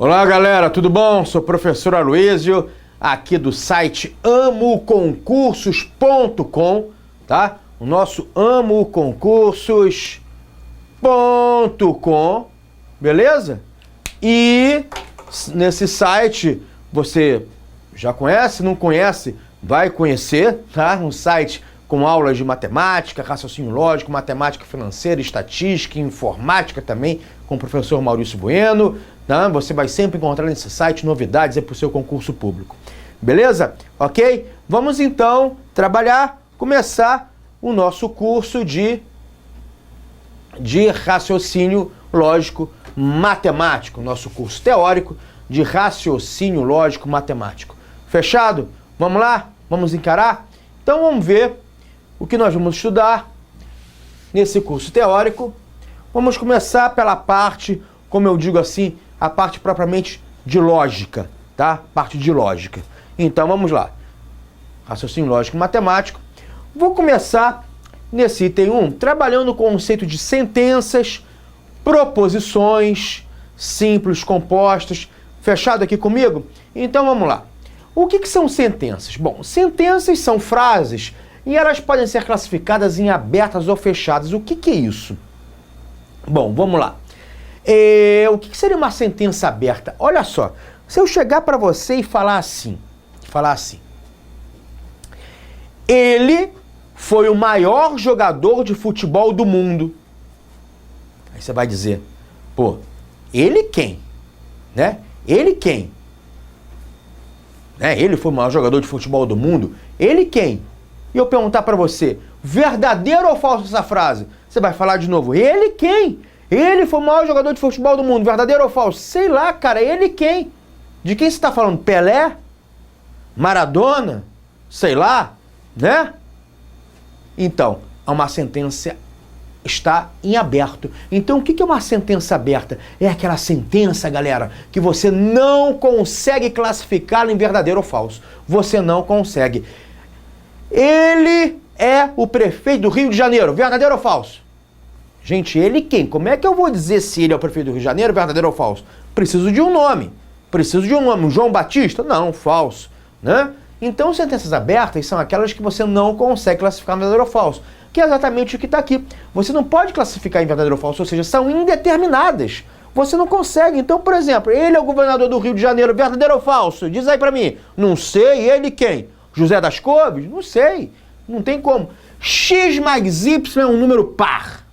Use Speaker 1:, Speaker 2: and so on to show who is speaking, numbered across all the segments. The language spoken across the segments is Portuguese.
Speaker 1: Olá galera, tudo bom? Sou o professor Aloísio, aqui do site amoconcursos.com, tá? O nosso amoconcursos.com, beleza? E nesse site você já conhece, não conhece, vai conhecer, tá? Um site com aulas de matemática, raciocínio lógico, matemática financeira, estatística, informática também, com o professor Maurício Bueno. Tá? Você vai sempre encontrar nesse site novidades para o seu concurso público. Beleza? Ok? Vamos então começar o nosso curso de raciocínio lógico matemático, nosso curso teórico de raciocínio lógico matemático. Fechado? Vamos lá? Vamos encarar? Então vamos ver o que nós vamos estudar nesse curso teórico. Vamos começar pela parte, como eu digo assim, a parte propriamente de lógica, tá? Parte de lógica. Então vamos lá. Raciocínio lógico matemático. Vou começar nesse item 1, trabalhando o conceito de sentenças, proposições, simples, compostas. Fechado aqui comigo? Então vamos lá. O que são sentenças? Bom, sentenças são frases e elas podem ser classificadas em abertas ou fechadas. O que é isso? Bom, vamos lá. O que seria uma sentença aberta? Olha só, se eu chegar para você e falar assim, ele foi o maior jogador de futebol do mundo. Aí você vai dizer, pô, ele quem? Né? Ele quem? Né? Ele foi o maior jogador de futebol do mundo? Ele quem? E eu perguntar para você, verdadeiro ou falso essa frase? Você vai falar de novo, ele quem? Ele foi o maior jogador de futebol do mundo, verdadeiro ou falso? Sei lá, cara, ele quem? De quem você está falando? Pelé? Maradona? Sei lá, né? Então, uma sentença está em aberto. Então, o que é uma sentença aberta? É aquela sentença, galera, que você não consegue classificar em verdadeiro ou falso. Você não consegue. Ele é o prefeito do Rio de Janeiro, verdadeiro ou falso? Gente, ele quem? Como é que eu vou dizer se ele é o prefeito do Rio de Janeiro, verdadeiro ou falso? Preciso de um nome. João Batista? Não, falso, né? Então, sentenças abertas são aquelas que você não consegue classificar em verdadeiro ou falso, que é exatamente o que está aqui. Você não pode classificar em verdadeiro ou falso, ou seja, são indeterminadas. Você não consegue. Então, por exemplo, ele é o governador do Rio de Janeiro, verdadeiro ou falso? Diz aí para mim. Não sei, ele quem? José das Couves? Não sei. Não tem como. X mais Y é um número par.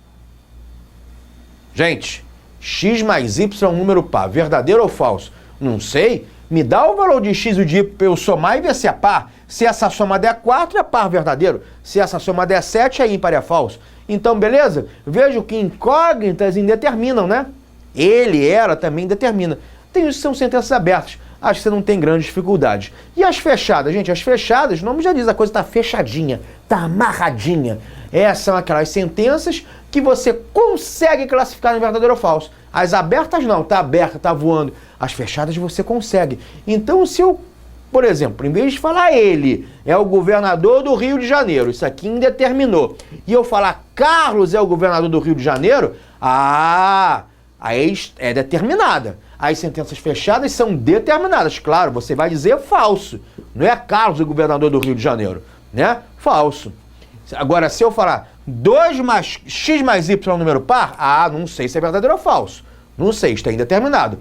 Speaker 1: Gente, X mais Y é um número par. Verdadeiro ou falso? Não sei. Me dá o valor de X e o de Y para eu somar e ver se é par. Se essa soma der 4, é par verdadeiro. Se essa soma der 7, é ímpar, é falso. Então, beleza? Vejo que incógnitas indeterminam, né? Ele, ela também determina. Tem isso que são sentenças abertas. Acho que você não tem grande dificuldade. E as fechadas? Gente, as fechadas, o nome já diz, a coisa está fechadinha, está amarradinha. Essas são aquelas sentenças que você consegue classificar em verdadeiro ou falso. As abertas não, está aberta, está voando. As fechadas você consegue. Então, se eu, por exemplo, em vez de falar ele é o governador do Rio de Janeiro, isso aqui indeterminou, e eu falar Carlos é o governador do Rio de Janeiro, aí é determinada. As sentenças fechadas são determinadas. Claro, você vai dizer falso. Não é Carlos o governador do Rio de Janeiro, né? Falso. Agora, se eu falar 2 mais X mais Y é um número par, não sei se é verdadeiro ou falso. Não sei, está indeterminado.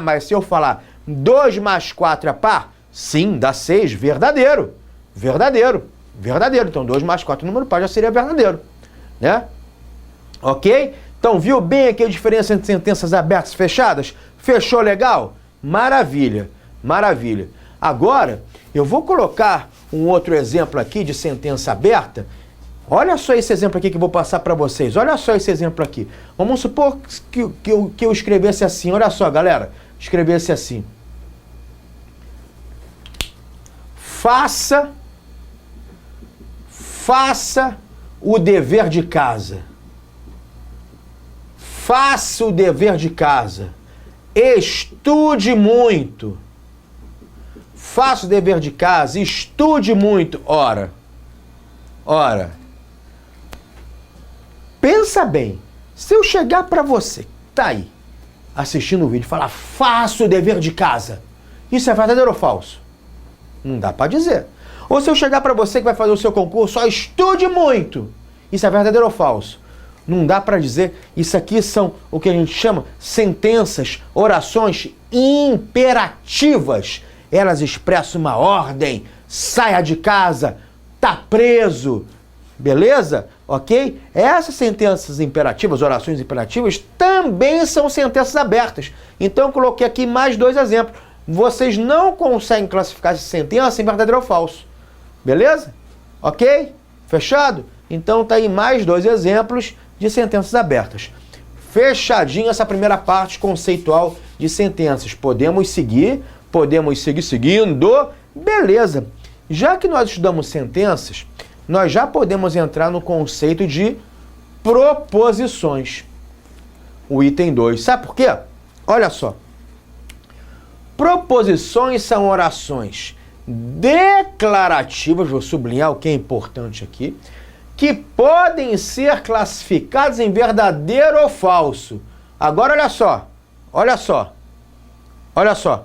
Speaker 1: Mas se eu falar 2 mais 4 é par, sim, dá 6, verdadeiro. Verdadeiro. Então 2 mais 4 número par já seria verdadeiro, né? Ok? Então, viu bem aqui a diferença entre sentenças abertas e fechadas? Fechou legal? Maravilha, maravilha. Agora, eu vou colocar um outro exemplo aqui de sentença aberta. Olha só esse exemplo aqui que eu vou passar para vocês. Olha só esse exemplo aqui. Vamos supor que eu escrevesse assim. Olha só, galera. Escrevesse assim. Faça o dever de casa. Faça o dever de casa. Estude muito. Faça o dever de casa. Estude muito. Ora. Pensa bem. Se eu chegar para você, tá aí, assistindo o vídeo, falar, faço o dever de casa. Isso é verdadeiro ou falso? Não dá para dizer. Ou se eu chegar para você que vai fazer o seu concurso, ó, estude muito. Isso é verdadeiro ou falso? Não dá para dizer. Isso aqui são o que a gente chama sentenças, orações imperativas. Elas expressam uma ordem. Saia de casa, tá preso. Beleza? Ok? Essas sentenças imperativas, orações imperativas, também são sentenças abertas. Então eu coloquei aqui mais 2 exemplos. Vocês não conseguem classificar essa sentença em verdadeiro ou falso. Beleza? Ok? Fechado? Então tá aí mais 2 exemplos de sentenças abertas. Fechadinho essa primeira parte conceitual de sentenças. Podemos seguir seguindo. Beleza. Já que nós estudamos sentenças, nós já podemos entrar no conceito de proposições. O item 2. Sabe por quê? Olha só. Proposições são orações declarativas, vou sublinhar o que é importante aqui, que podem ser classificadas em verdadeiro ou falso. Agora olha só.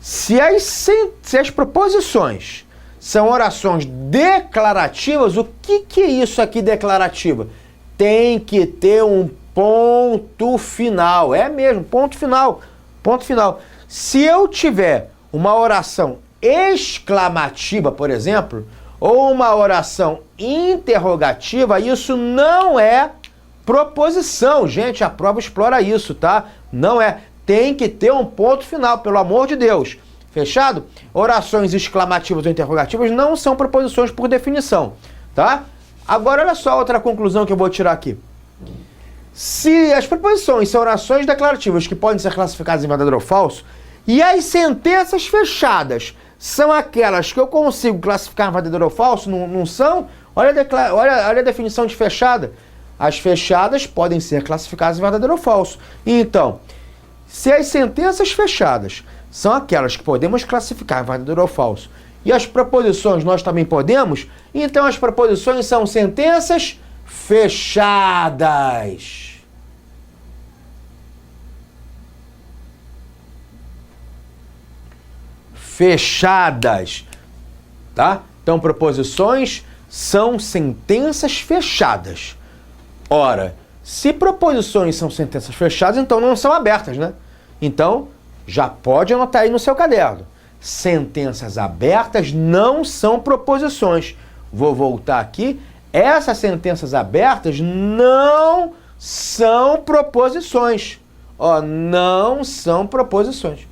Speaker 1: Se as proposições são orações declarativas, o que é isso aqui declarativa? Tem que ter um ponto final. É mesmo, ponto final. Ponto final. Se eu tiver uma oração exclamativa, por exemplo, ou uma oração interrogativa, isso não é proposição. Gente, a prova explora isso, tá? Não é. Tem que ter um ponto final, pelo amor de Deus. Fechado? Orações exclamativas ou interrogativas não são proposições por definição, tá? Agora, olha só outra conclusão que eu vou tirar aqui. Se as proposições são orações declarativas que podem ser classificadas em verdadeiro ou falso, e as sentenças fechadas são aquelas que eu consigo classificar em verdadeiro ou falso, não são? Olha a definição de fechada. As fechadas podem ser classificadas em verdadeiro ou falso. Então, se as sentenças fechadas são aquelas que podemos classificar em verdadeiro ou falso, e as proposições nós também podemos, então as proposições são sentenças fechadas. Fechadas, tá? Então, proposições são sentenças fechadas. Ora, se proposições são sentenças fechadas, então não são abertas, né? Então, já pode anotar aí no seu caderno. Sentenças abertas não são proposições. Vou voltar aqui. Essas sentenças abertas não são proposições. Ó, não são proposições.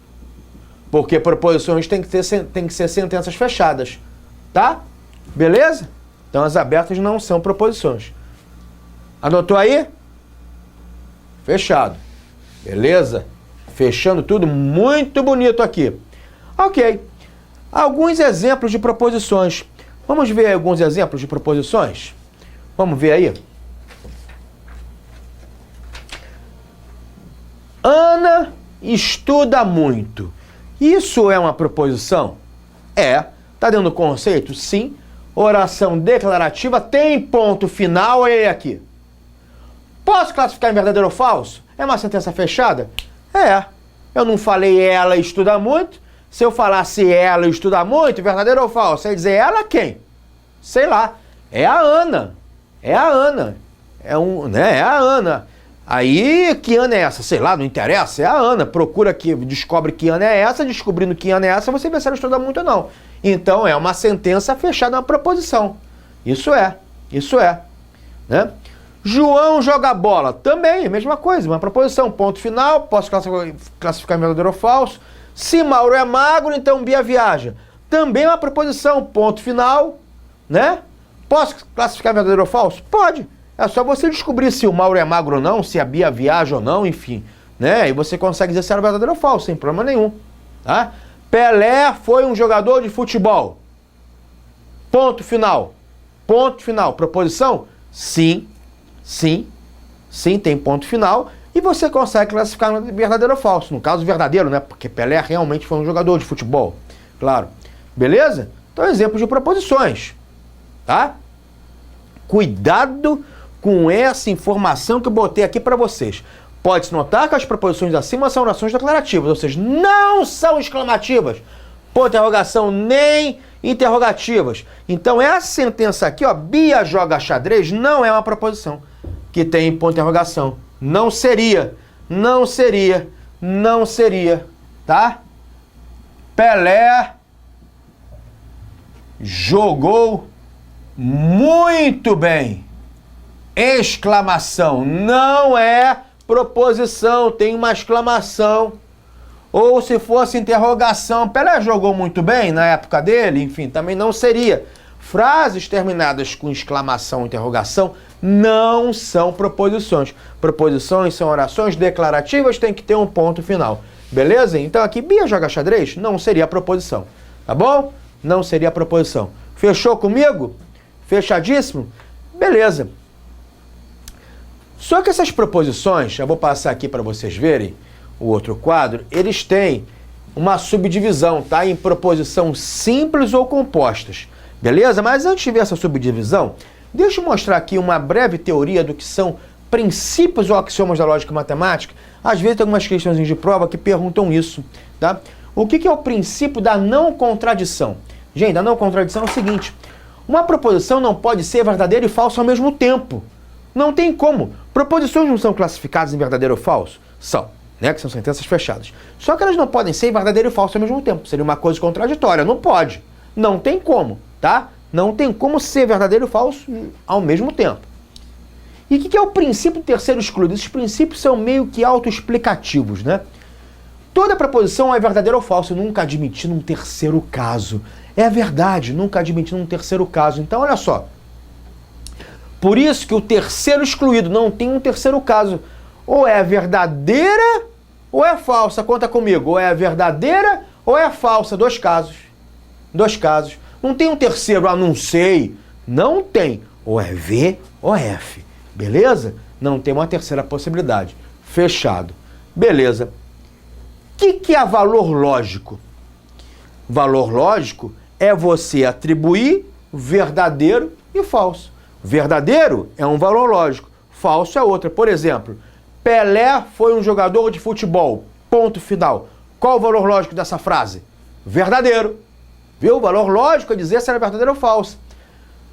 Speaker 1: Porque proposições tem que ser sentenças fechadas. Tá? Beleza? Então as abertas não são proposições. Anotou aí? Fechado. Beleza? Fechando tudo muito bonito aqui. Ok. Alguns exemplos de proposições. Vamos ver alguns exemplos de proposições? Vamos ver aí? Ana estuda muito. Isso é uma proposição? É. Está dentro do conceito? Sim. Oração declarativa tem ponto final. Olha aí aqui. Posso classificar em verdadeiro ou falso? É uma sentença fechada? É. Eu não falei ela estuda muito. Se eu falasse ela estuda muito, verdadeiro ou falso? Você ia dizer ela quem? Sei lá. É a Ana. É a Ana. É a Ana. Aí, que Ana é essa? Sei lá, não interessa. É a Ana. Procura aqui, descobre que Ana é essa. Descobrindo que Ana é essa, você vê se ela estuda muito ou não. Então, é uma sentença fechada, uma proposição. Isso é. Né? João joga bola. Também, mesma coisa. Uma proposição. Ponto final. Posso classificar em verdadeiro ou falso. Se Mauro é magro, então Bia viaja. Também uma proposição. Ponto final. Né? Posso classificar em verdadeiro ou falso? Pode. É só você descobrir se o Mauro é magro ou não, se a Bia viaja ou não, enfim. Né? E você consegue dizer se era verdadeiro ou falso, sem problema nenhum. Tá? Pelé foi um jogador de futebol. Ponto final. Ponto final. Proposição? Sim, tem ponto final. E você consegue classificar no verdadeiro ou falso. No caso, verdadeiro, né? Porque Pelé realmente foi um jogador de futebol. Claro. Beleza? Então, exemplos de proposições. Tá? Cuidado com essa informação que eu botei aqui para vocês. Pode-se notar que as proposições acima são orações declarativas, ou seja, não são exclamativas, por interrogação nem interrogativas. Então essa sentença aqui, ó, Bia joga xadrez, não é uma proposição que tem ponto de interrogação. Não seria, não seria, não seria, tá? Pelé jogou muito bem. Exclamação, não é proposição, tem uma exclamação. Ou se fosse interrogação, Pelé jogou muito bem na época dele, enfim, também não seria. Frases terminadas com exclamação ou interrogação não são proposições. Proposições são orações declarativas, tem que ter um ponto final. Beleza? Então aqui, Bia joga xadrez? Não seria a proposição. Tá bom? Não seria a proposição. Fechou comigo? Fechadíssimo? Beleza. Só que essas proposições, já vou passar aqui para vocês verem o outro quadro, eles têm uma subdivisão, tá? Em proposição simples ou compostas. Beleza? Mas antes de ver essa subdivisão, deixa eu mostrar aqui uma breve teoria do que são princípios ou axiomas da lógica matemática. Às vezes tem algumas questões de prova que perguntam isso, tá? O que é o princípio da não contradição? Gente, a não contradição é o seguinte: uma proposição não pode ser verdadeira e falsa ao mesmo tempo. Não tem como. Proposições não são classificadas em verdadeiro ou falso? São, né? Que são sentenças fechadas. Só que elas não podem ser verdadeiro e falso ao mesmo tempo. Seria uma coisa contraditória. Não pode. Não tem como, tá? Não tem como ser verdadeiro e falso ao mesmo tempo. E o que é o princípio do terceiro excluído? Esses princípios são meio que autoexplicativos, né? Toda proposição é verdadeira ou falsa, nunca admitindo um terceiro caso. É verdade, nunca admitindo um terceiro caso. Então, olha só. Por isso que o terceiro excluído não tem um terceiro caso. Ou é verdadeira ou é falsa. Conta comigo. Ou é verdadeira ou é falsa. Dois casos. Dois casos. Não tem um terceiro, não sei. Não tem. Ou é V ou é F. Beleza? Não tem uma terceira possibilidade. Fechado. Beleza. O que é valor lógico? Valor lógico é você atribuir verdadeiro e falso. Verdadeiro é um valor lógico, falso é outra. Por exemplo, Pelé foi um jogador de futebol. Ponto final. Qual o valor lógico dessa frase? Verdadeiro. Viu? O valor lógico é dizer se era verdadeiro ou falso.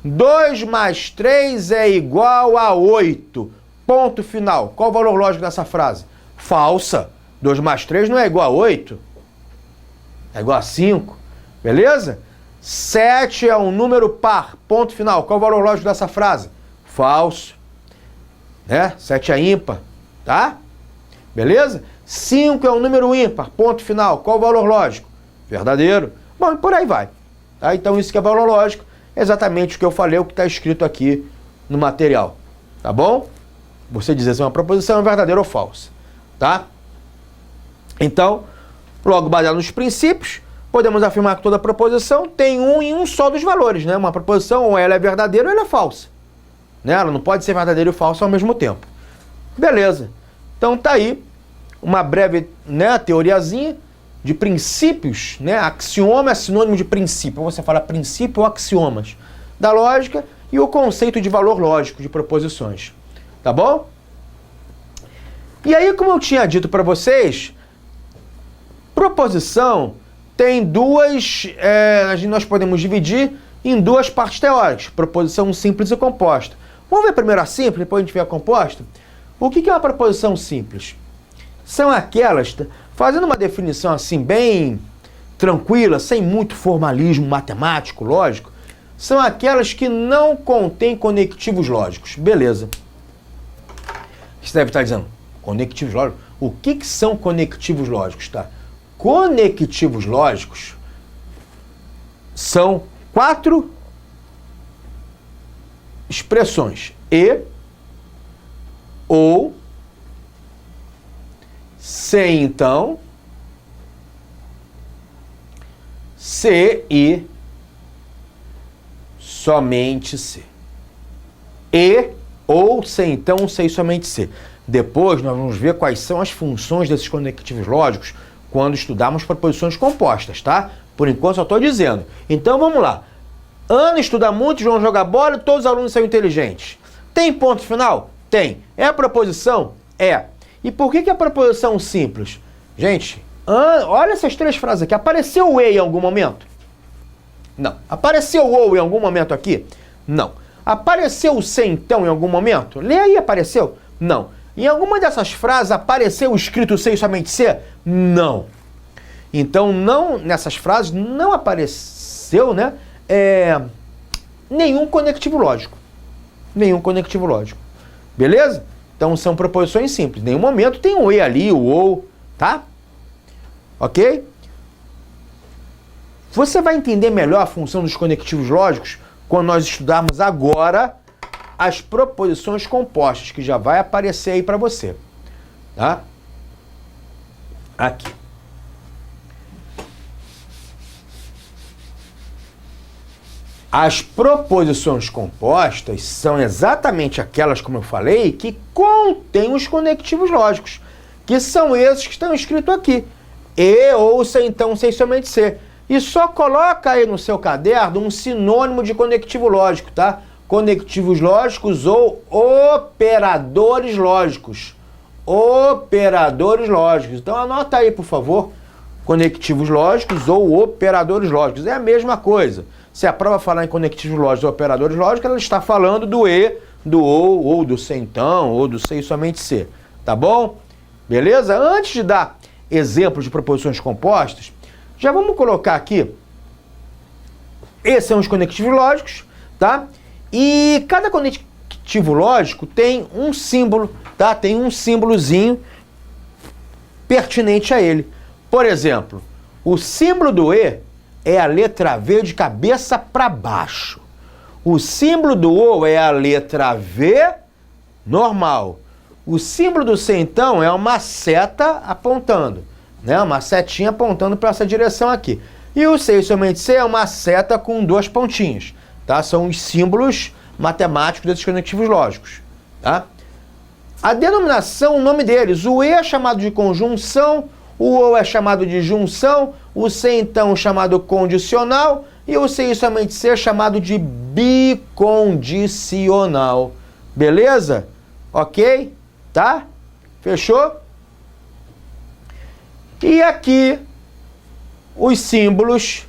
Speaker 1: 2 mais 3 é igual a 8. Ponto final. Qual o valor lógico dessa frase? Falsa. 2 mais 3 não é igual a 8. É igual a 5. Beleza? 7 é um número par. Ponto final. Qual o valor lógico dessa frase? Falso. Né? 7 é ímpar. Tá? Beleza? 5 é um número ímpar. Ponto final. Qual o valor lógico? Verdadeiro. Bom, e por aí vai. Tá? Então isso que é valor lógico. É exatamente o que eu falei, o que está escrito aqui no material. Tá bom? Você dizer se uma proposição é verdadeira ou falsa. Tá? Então, logo baseado nos princípios, podemos afirmar que toda proposição tem um e um só dos valores, né? Uma proposição, ou ela é verdadeira ou ela é falsa. Né? Ela não pode ser verdadeira e falsa ao mesmo tempo. Beleza. Então tá aí uma breve, né, teoriazinha de princípios, né? Axioma é sinônimo de princípio. Você fala princípio ou axiomas da lógica e o conceito de valor lógico de proposições. Tá bom? E aí, como eu tinha dito para vocês, proposição tem duas, nós podemos dividir em duas partes teóricas, proposição simples e composta. Vamos ver primeiro a simples, depois a gente vê a composta? O que é uma proposição simples? São aquelas, fazendo uma definição assim bem tranquila, sem muito formalismo matemático, lógico, são aquelas que não contêm conectivos lógicos. Beleza. Você deve estar dizendo, conectivos lógicos? O que são conectivos lógicos, tá? Conectivos lógicos são 4 expressões: e, ou, se então, se e, somente se. E, ou, se então, se e somente se. Depois nós vamos ver quais são as funções desses conectivos lógicos quando estudarmos proposições compostas, tá? Por enquanto só estou dizendo. Então vamos lá. Ana estuda muito, João joga bola e todos os alunos são inteligentes. Tem ponto final? Tem. É a proposição? É. E por que é proposição simples? Gente, olha essas três frases aqui. Apareceu o e em algum momento? Não. Apareceu o ou em algum momento aqui? Não. Apareceu o se então em algum momento? Lê aí, apareceu? Não. Em alguma dessas frases apareceu escrito se e somente se? Não. Então, não, nessas frases não apareceu, né, nenhum conectivo lógico. Nenhum conectivo lógico. Beleza? Então, são proposições simples. Em nenhum momento tem o e ali, o ou, tá? Ok? Você vai entender melhor a função dos conectivos lógicos quando nós estudarmos agora as proposições compostas, que já vai aparecer aí para você. Tá? Aqui. As proposições compostas são exatamente aquelas, como eu falei, que contêm os conectivos lógicos, que são esses que estão escritos aqui. E, ou, se, então, se, somente se. E só coloca aí no seu caderno um sinônimo de conectivo lógico, tá? Conectivos lógicos ou operadores lógicos. Operadores lógicos. Então anota aí, por favor, conectivos lógicos ou operadores lógicos. É a mesma coisa. Se a prova falar em conectivos lógicos ou operadores lógicos, ela está falando do e, do ou do se então, ou do se e somente se. Tá bom? Beleza? Antes de dar exemplos de proposições compostas, já vamos colocar aqui, esses são os conectivos lógicos, tá? E cada conectivo lógico tem um símbolo, tá? Tem um símbolozinho pertinente a ele. Por exemplo, o símbolo do e é a letra V de cabeça para baixo. O símbolo do ou é a letra V normal. O símbolo do se então é uma seta apontando, né? Uma setinha apontando para essa direção aqui. E o se e somente se é uma seta com duas pontinhas, tá? São os símbolos matemáticos desses conectivos lógicos, tá? A denominação, o nome deles, o e é chamado de conjunção, o ou é chamado de junção, o se então é chamado condicional e o se e somente se é chamado de bicondicional. Beleza? Ok? Tá? Fechou? E aqui os símbolos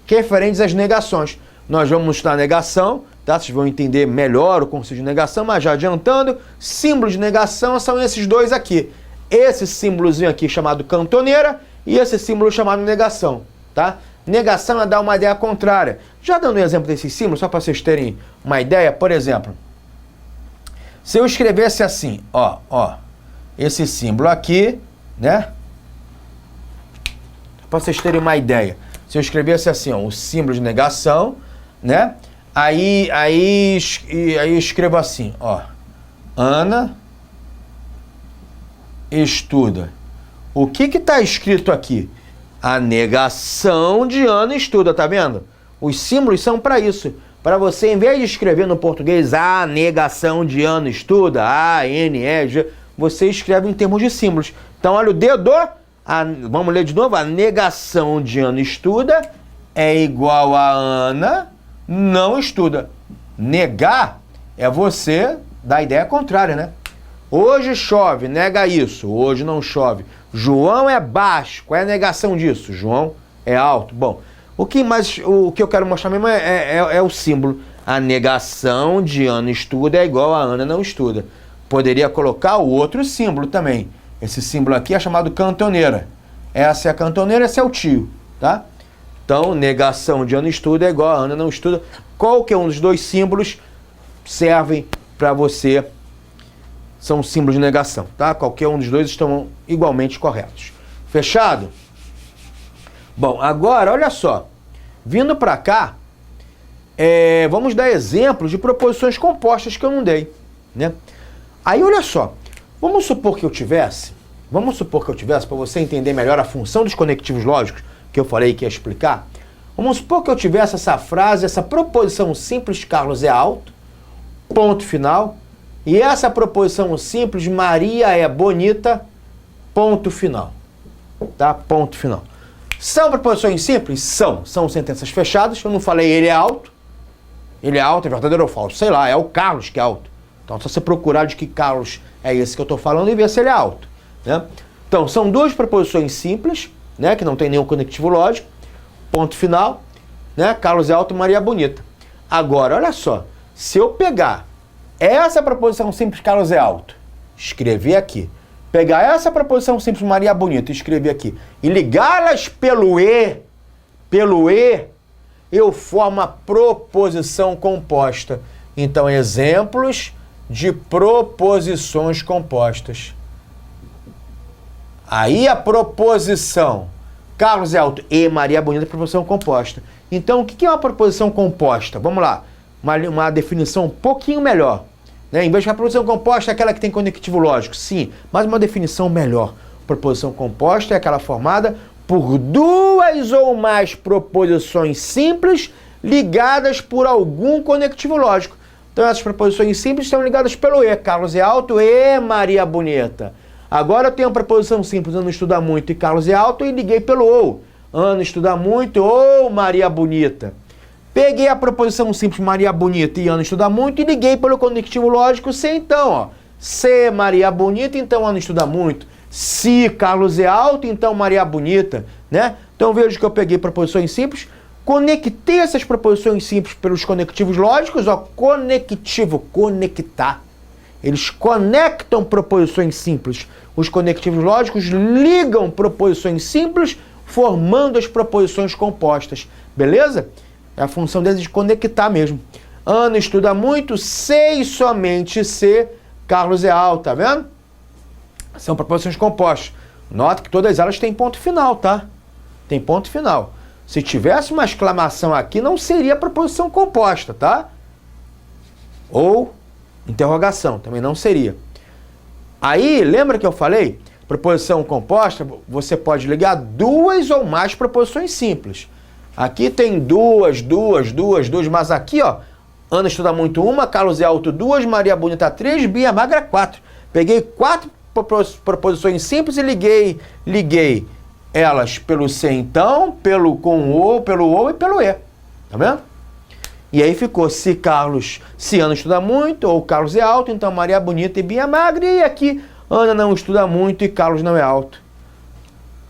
Speaker 1: referentes às negações. Nós vamos estudar a negação, tá? Vocês vão entender melhor o conceito de negação, mas já adiantando, símbolos de negação são esses dois aqui. Esse símbolozinho aqui chamado cantoneira e esse símbolo chamado negação, tá? Negação é dar uma ideia contrária. Já dando um exemplo desses símbolos, só para vocês terem uma ideia, por exemplo, se eu escrevesse assim, ó, esse símbolo aqui, né? Para vocês terem uma ideia. Se eu escrevesse assim, ó, o símbolo de negação, né? Aí eu escrevo assim, ó. Ana estuda. O que está escrito aqui? A negação de Ana estuda, tá vendo? Os símbolos são para isso. Para você, em vez de escrever no português a negação de Ana estuda, A-N-E-G, você escreve em termos de símbolos. Então, olha o dedo. Vamos ler de novo. A negação de Ana estuda é igual a Ana não estuda. Negar é você dar a ideia contrária, né? Hoje chove, nega isso. Hoje não chove. João é baixo. Qual é a negação disso? João é alto. Bom, o que eu quero mostrar mesmo é o símbolo. A negação de Ana estuda é igual a Ana não estuda. Poderia colocar o outro símbolo também. Esse símbolo aqui é chamado cantoneira. Essa é a cantoneira, esse é o tio, tá? Então, negação de Ana estuda é igual a Ana não estuda. Qualquer um dos dois símbolos servem para você. São símbolos de negação, tá? Qualquer um dos dois estão igualmente corretos. Fechado? Bom, agora, olha só. Vindo para cá, vamos dar exemplos de proposições compostas que eu não dei, né? Aí, olha só. Vamos supor que eu tivesse, para você entender melhor a função dos conectivos lógicos, que eu falei que ia explicar. Vamos supor que eu tivesse essa frase, essa proposição simples, Carlos é alto, ponto final. E essa proposição simples, Maria é bonita, ponto final. Tá? Ponto final. São proposições simples? São sentenças fechadas. Eu não falei ele é alto. Ele é alto, é verdadeiro ou falso? Sei lá, é o Carlos que é alto. Então, só você procurar de que Carlos é esse que eu estou falando e ver se ele é alto. né? Então, são duas proposições simples, né, que não tem nenhum conectivo lógico, ponto final, né, Carlos é alto e Maria é bonita. Agora, olha só, se eu pegar essa proposição simples, Carlos é alto, escrever aqui, pegar essa proposição simples, Maria é bonita, escrever aqui, e ligá-las pelo E, eu formo a proposição composta. Então, exemplos de proposições compostas. Aí a proposição Carlos é alto e Maria é bonita é proposição composta. Então, o que é uma proposição composta? Vamos lá, uma definição um pouquinho melhor. Né? Em vez de uma proposição composta é aquela que tem conectivo lógico, sim, mas uma definição melhor. Proposição composta é aquela formada por duas ou mais proposições simples ligadas por algum conectivo lógico. Então, essas proposições simples são ligadas pelo E. Carlos é alto e Maria é bonita. Agora eu tenho uma proposição simples, Ana estuda muito e Carlos é alto, e liguei pelo OU. Ana estuda muito ou Maria bonita. Peguei a proposição simples Maria bonita e Ana estuda muito e liguei pelo conectivo lógico C, então, ó. Se Maria bonita, então Ana estuda muito. Se Carlos é alto, então Maria bonita, né? Então vejo que eu peguei proposições simples, conectei essas proposições simples pelos conectivos lógicos, ó, conectivo, conectar. Eles conectam proposições simples. Os conectivos lógicos ligam proposições simples, formando as proposições compostas. Beleza? É a função deles de conectar mesmo. Ana estuda muito, se e somente se Carlos é alto, tá vendo? São proposições compostas. Nota que todas elas têm ponto final, tá? Tem ponto final. Se tivesse uma exclamação aqui, não seria proposição composta, tá? Ou interrogação, também não seria. Aí, lembra que eu falei? Proposição composta, você pode ligar duas ou mais proposições simples. Aqui tem duas, mas aqui, ó, Ana estuda muito uma, Carlos é alto duas, Maria bonita três, Bia magra quatro. Peguei quatro proposições simples e liguei elas pelo C, então, pelo O e pelo E. Tá vendo? E aí ficou se Ana estuda muito, ou Carlos é alto, então Maria é bonita e Bia é magra, e aqui Ana não estuda muito e Carlos não é alto.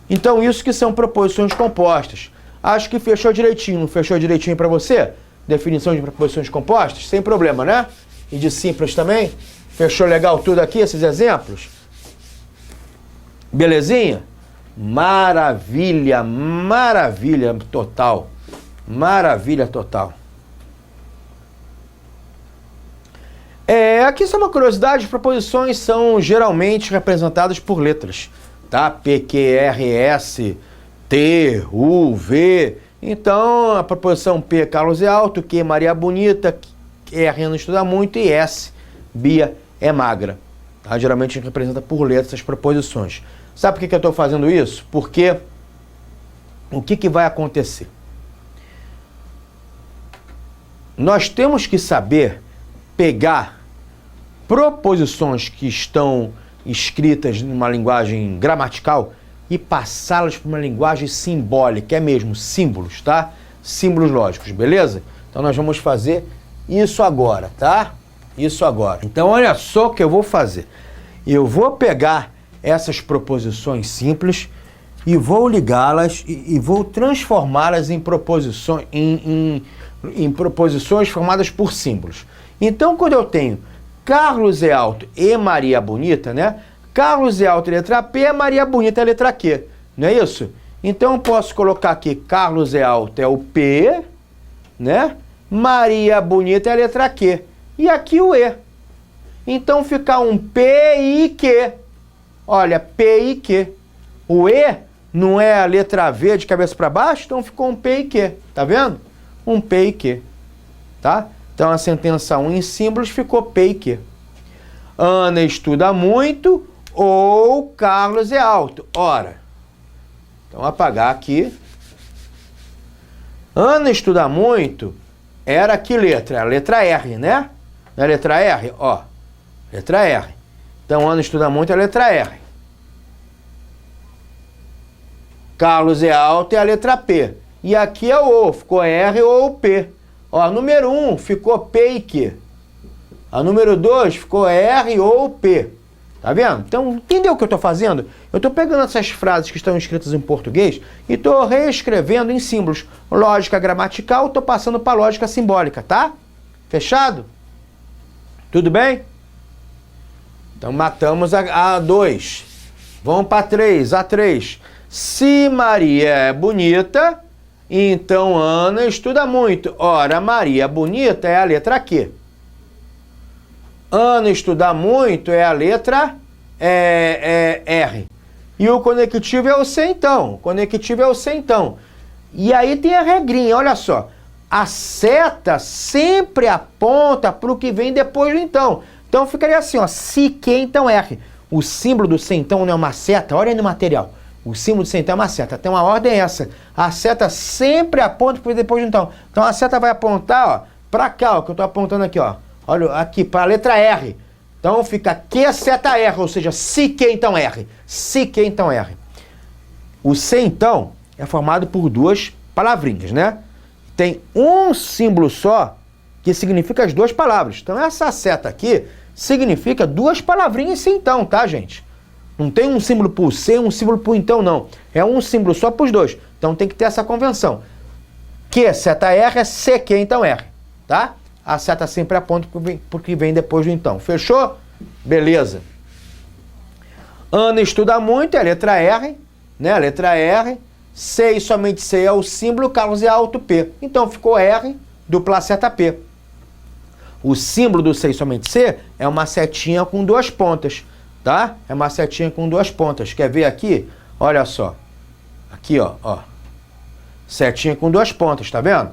Speaker 1: Então isso que são proposições compostas. Acho que fechou direitinho, não fechou direitinho para você? Definição de proposições compostas? Sem problema, né? E de simples também? Fechou legal tudo aqui, esses exemplos? Belezinha? Maravilha, maravilha total. Maravilha total. Aqui só uma curiosidade, proposições são geralmente representadas por letras, tá? P, Q, R, S, T, U, V. Então, a proposição P, Carlos é alto, Q, Maria é bonita, R, Ana estuda muito e S, Bia é magra. Tá? Geralmente a gente representa por letras essas proposições. Sabe por que eu estou fazendo isso? Porque o que vai acontecer? Nós temos que saber pegar proposições que estão escritas numa linguagem gramatical e passá-las para uma linguagem simbólica, é mesmo, símbolos, tá? Símbolos lógicos, beleza? Então nós vamos fazer isso agora, tá? Isso agora. Então olha só o que eu vou fazer. Eu vou pegar essas proposições simples e vou ligá-las e vou transformá-las em proposições, em proposições formadas por símbolos. Então quando eu tenho Carlos é alto e Maria bonita, né? Carlos é alto, letra P, Maria bonita, letra Q. Não é isso? Então eu posso colocar aqui, Carlos é alto é o P, né? Maria bonita é a letra Q. E aqui o E. Então fica um P e Q. Olha, P e Q. O E não é a letra V de cabeça para baixo, então ficou um P e Q. Tá vendo? Um P e Q. Tá? Então a sentença 1 em símbolos ficou P e Q. Ana estuda muito ou Carlos é alto. Ora, então apagar aqui. Ana estuda muito era que letra? A letra R, né? Não é a letra R? Ó, letra R. Então Ana estuda muito é a letra R. Carlos é alto é a letra P. E aqui é o O, ficou R ou P. Ó, número 1 ficou P e Q. A número 2 ficou R ou P. Tá Tá vendo? Então, entendeu o que eu estou fazendo? Eu estou pegando essas frases que estão escritas em português e estou reescrevendo em símbolos. Lógica gramatical, estou passando para lógica simbólica, tá? Fechado? Tudo bem? Então, matamos a 2. Vamos para 3, A3. Se Maria é bonita, então Ana estuda muito. Ora, Maria bonita é a letra Q. Ana estuda muito é a letra R. E o conectivo é o C, então. O conectivo é o C, então. E aí tem a regrinha, olha só. A seta sempre aponta para o que vem depois do então. Então ficaria assim, ó. Se Q, então R. O símbolo do C, então, não é uma seta. Olha aí no material. O símbolo do C, então, é uma seta. Tem uma ordem essa. A seta sempre aponta para depois do então. Então a seta vai apontar, ó, para cá, ó, que eu estou apontando aqui, ó. Olha aqui, para a letra R. Então fica Q, seta R, ou seja, se Q, então R. Se Q, então R. O C, então, é formado por duas palavrinhas, né? Tem um símbolo só que significa as duas palavras. Então essa seta aqui significa duas palavrinhas se então, tá, gente? Não tem um símbolo por C e um símbolo por então, não. É um símbolo só para os dois. Então tem que ter essa convenção. Q, seta R é C, Q, então R, tá? A seta sempre aponta para o que vem depois do então. Fechou? Beleza. Ana estuda muito, é a letra R, né? A letra R. C e somente C é o símbolo, Carlos é alto P. Então ficou R, dupla seta P. O símbolo do C e somente C é uma setinha com duas pontas, tá? É uma setinha com duas pontas. Quer ver aqui? Olha só. Aqui, ó. Setinha com duas pontas, tá vendo?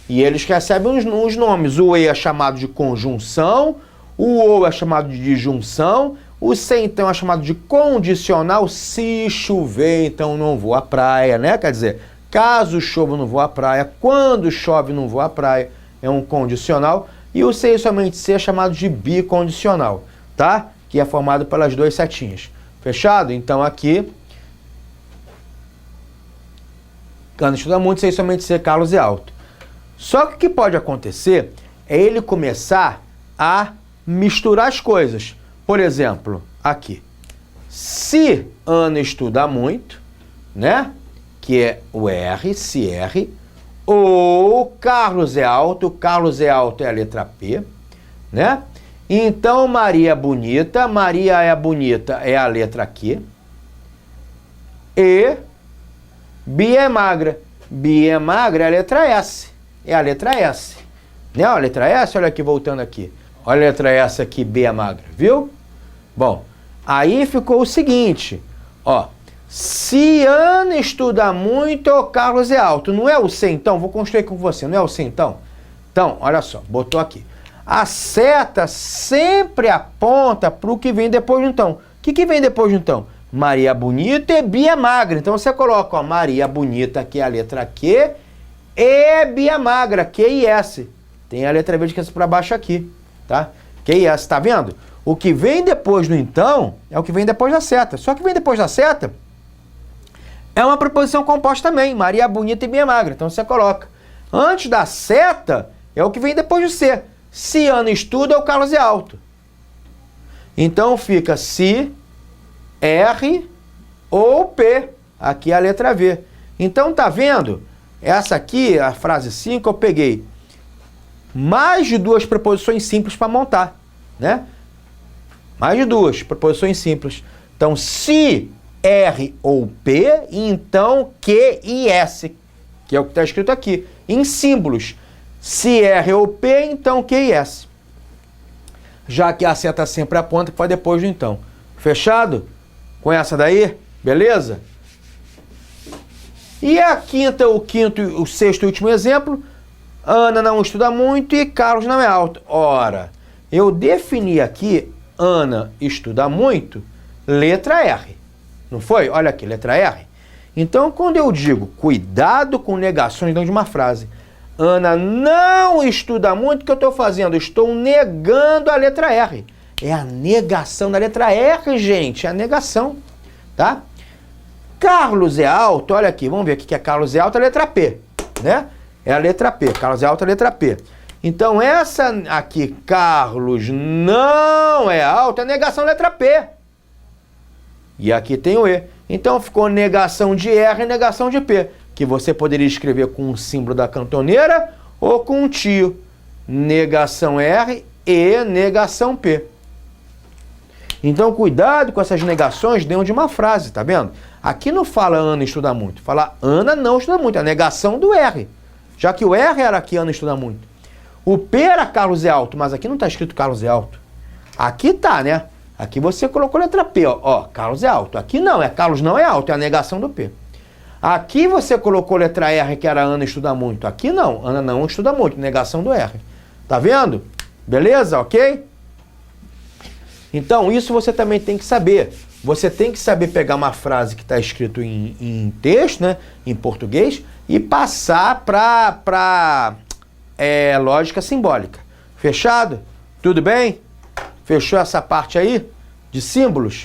Speaker 1: E eles recebem os nomes. O E é chamado de conjunção, o O é chamado de disjunção, o C, então, é chamado de condicional. Se chover, então não vou à praia, né? Quer dizer, caso chova, não vou à praia. Quando chove, não vou à praia. É um condicional. E o C e somente C é chamado de bicondicional, tá? Que é formado pelas duas setinhas. Fechado? Então, aqui... Ana estuda muito, C e somente C, Carlos é alto. Só que o que pode acontecer é ele começar a misturar as coisas. Por exemplo, aqui. Se Ana estuda muito, né? Que é o R, se R. Ou Carlos é alto é a letra P, né? Então Maria é bonita é a letra Q. E Bia é magra é a letra S. É a letra S. Né? A letra S, olha aqui, voltando aqui. Olha a letra S aqui, B é magra, viu? Bom, aí ficou o seguinte, ó. Se Ana estuda muito, o Carlos é alto. Não é o C, então? Vou construir com você. Não é o C, então? Então, olha só, botou aqui. A seta sempre aponta para o que vem depois do então. O que vem depois do então? Maria bonita e Bia magra. Então você coloca, ó, Maria bonita, que é a letra Q, e Bia magra, Q e S. Tem a letra B de cabeça para baixo aqui, tá? Q e S, tá vendo? O que vem depois do então é o que vem depois da seta. Só que vem depois da seta é uma preposição composta também. Maria bonita e Bia magra. Então você coloca. Antes da seta é o que vem depois do C. Se Ana estuda, o Carlos é alto. Então fica se, R ou P. Aqui é a letra V. Então tá vendo? Essa aqui, a frase 5, eu peguei mais de duas preposições simples para montar, né? Mais de duas preposições simples. Então, se R ou P, então Q e S, que é o que está escrito aqui, em símbolos. Se R ou P, então Q e S. Já que a seta sempre aponta para depois do então. Fechado? Com essa daí? Beleza? E o sexto e último exemplo. Ana não estuda muito e Carlos não é alto. Ora, eu defini aqui Ana estuda muito, letra R. Não foi? Olha aqui, letra R. Então, quando eu digo cuidado com negações dentro de uma frase, Ana não estuda muito, o que eu estou fazendo? Estou negando a letra R. É a negação da letra R, gente. É a negação, tá? Carlos é alto, olha aqui, vamos ver aqui que é Carlos é alto, a letra P, né? É a letra P, Carlos é alto, a letra P. Então essa aqui, Carlos não é alto, é negação da letra P. E aqui tem o E. Então ficou negação de R e negação de P, que você poderia escrever com o símbolo da cantoneira ou com um tio. Negação R e negação P. Então cuidado com essas negações dentro de uma frase, tá vendo? Aqui não fala Ana estuda muito, fala Ana não estuda muito, é a negação do R. Já que o R era aqui Ana estuda muito. O P era Carlos é alto, mas aqui não está escrito Carlos é alto. Aqui tá, né? Aqui você colocou a letra P, ó, Carlos é alto. Aqui não, Carlos não é alto, é a negação do P. Aqui você colocou a letra R, que era Ana estuda muito. Aqui não, Ana não estuda muito, negação do R. Tá vendo? Beleza? Ok? Então, isso você também tem que saber. Você tem que saber pegar uma frase que está escrito em texto, né, em português, e passar para lógica simbólica. Fechado? Tudo bem? Fechou essa parte aí de símbolos?